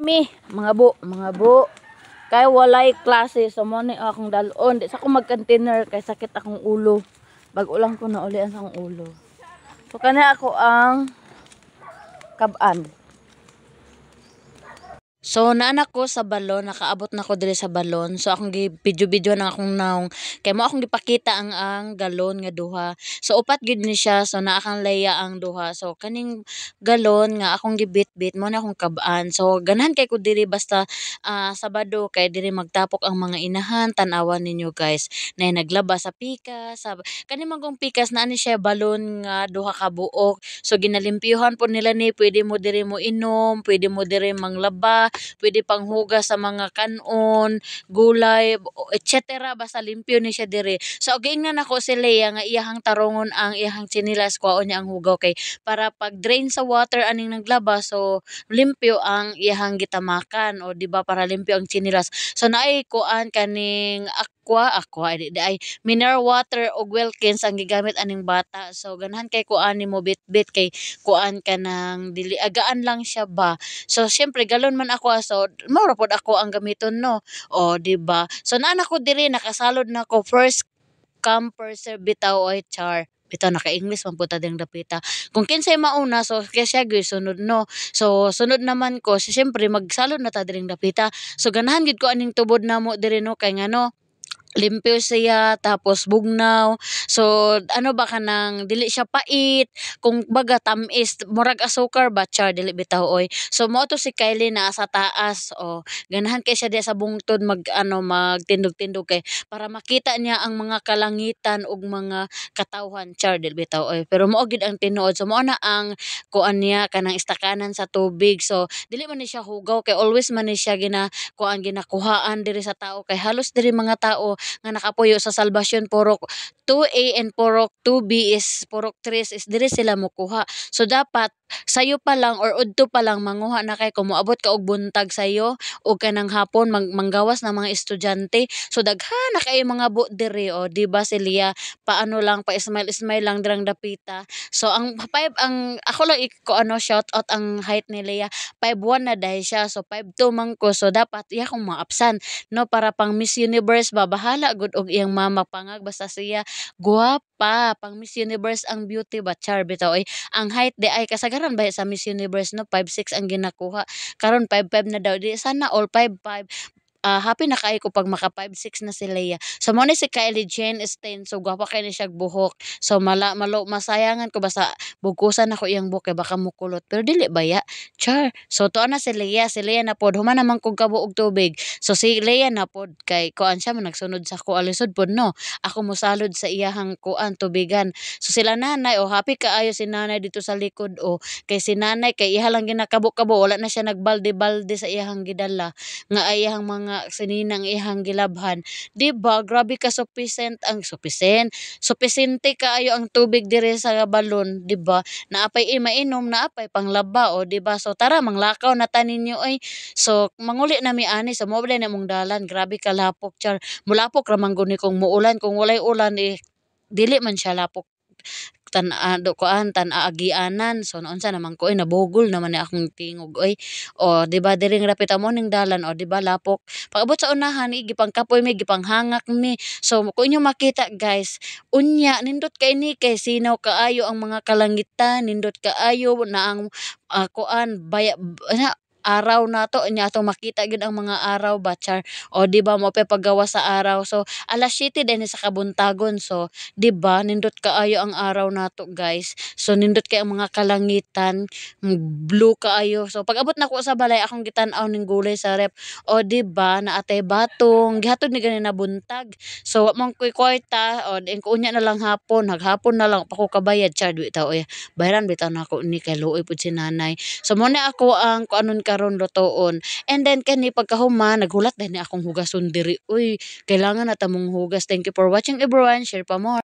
Mga bu. Kay walay klase so mo ni akong dalon. Di sa ko mag-container kay sakit akong ulo. Bago lang ko na ulian sa akong ulo. So kani ako ang kaban. So naanak ko sa balon, nakaabot na ko diri sa balon. So akong video na akong naong kay mo akong gipakita ang galon nga duha. So upat gid ni siya, so naa kang laya ang duha. So kaning galon nga akong gibit-bit mo na akong kabaan. So ganahan kay ko diri basta Sabado kay diri magtapok ang mga inahan, tan-awan ninyo guys. Na naglaba sa pikas, sa kani magong pikas na ni siya balon nga duha ka buok. So ginalimpyuhan po nila ni pwede mo diri mo inom, pwede mo diri manglaba, pwede pang hugas sa mga kanon, gulay, etc. Basta limpyo ni siya dire. So giingnan ako si Leia nga iyahang tarongon ang iyahang chinilas, kuhaon niya ang hugaw kay para pag drain sa water aning naglaba, so limpyo ang iyahang gitamakan, o di ba, para limpyo ang chinilas. So naay kuan kaning aqua di ay mineral water o Wilkins ang gigamit aning bata. So ganahan kay kuan nimo bit-bit kay kuan ka ng dili agaan lang siya ba. So syempre galon man ako, so mao pod ako ang gamiton no. O di ba? So naa na ko diri nakasalod na ko first come first serve bitaw, oy char. Bitaw naka-English man puta ding dapita. Kung kinsay mauna, so kaya siya gyud sunod no. So sunod naman ko, so, syempre magsalod na ta diring dapita. So ganahan gid ko aning tubod namo diri no kay ngano limpyo siya tapos bugnaw. So ano ba kanang dili siya pait, kung baga tamis murag asukar ba char dili bitaw oy. So mo to si Kylie na sa taas, o ganahan kay siya di sa bungtod magtindog-tindog kay para makita niya ang mga kalangitan ug mga katawhan char dili bitaw oy. Pero mao gid ang tinuod, so mao na ang kuan niya kanang istakanan sa tubig. So dili man ni siya hugaw kay always man ni siya ginakuhaan diri sa tao kay halos diri mga tao nga nakapuyo sa Salvation Purok 2A and Purok 2B is Purok 3 is diri sila mokuha. So dapat sayo pa lang or udto pa lang manguha na kay kung moabot ka og buntag sayo o kanang hapon manggawas na mga estudyante. So daghan na kay mga bu diri, o di ba si Lia paano lang pa smile lang dirang dapita. So ang ang ako lang shout out ang height ni Lia 5'1" na dahil siya, so 5'2" man ko, so dapat iya kong maapsan no para pang Miss Universe ba, bahala gud og iyang mama pangag basta siya guwapa, pang Miss Universe ang beauty ba char bitaw oy. Ang height di ay kasagaran ba sa Miss Universe no 5'6" ang ginakuha, karon 5'5" na daw, di sana all 5'5". Happy na kay ko pag maka 5'6" na si Leia. So mo ni si Kylie Jane Stein, so gwapa kay ni siya buhok. So masayangan ko basta bugkusan ako iyang buhok kay baka mukulot. Pero dili baya. Char. So tuwa na si Leia na pod human naman kog kabo og tubig. So si Leia na pod kay kuan siya man nagsunod sa ko alisod pod no. Ako mosalod sa iyahang kuan tubigan. So sila nanay, o happy kaayo si nanay dito sa likod, o kay si nanay kay iha lang ginakabo-kabo, wala na siya nagbalde-balde sa iyahang gidala nga iyahang mga sininang ihang gilabhan. Di ba? Grabe ka supisente kaayo ang tubig dire sa balon, di ba? Naapay mainom, naapay panglaba, o di ba? So tara manglakaw na tanin niyo oy. So manguli na mi ani, so mo na mong dalan. Grabe ka lapok char. Mulapok ra man gud ni kung muulan, kung walay ulan dili man siya lapok tan-aagianan. So naunsa naman ko nabugol naman ni akong tingog oy. O di ba diri nga rapita mo ning dalan, o di ba lapok. Pag-abot sa unahan gipang kapoy mi, gipang hangak mi. So kung inyo makita guys, unya nindot kay ni kay sinaw kaayo ang mga kalangitan, nindot kaayo na ang kuan baya araw na to nya atong makita gid ang mga araw ba char. O di ba mo pa paggawa sa araw, so alas 7 din sa kabuntagon. So di ba nindot kaayo ang araw nato guys. So nindot kay ang mga kalangitan, blue kaayo. So pag abot nako sa balay akong gitan-aw ning gulay sa rep, o di ba naatay batong gihatod ni gani na buntag. So wa man koy kwarta, o din ko unya na lang hapon, naghapon na lang pa ko kabayad char bitaw oy. Bayaran bitaw nako ni kay luoy pud si nanay. So mo na ako ang kuanon karon lutoon. And then kani pagkahuman naghulat din akong hugason diri. Uy, kailangan na ta mong hugas. Thank you for watching everyone. Share pa more.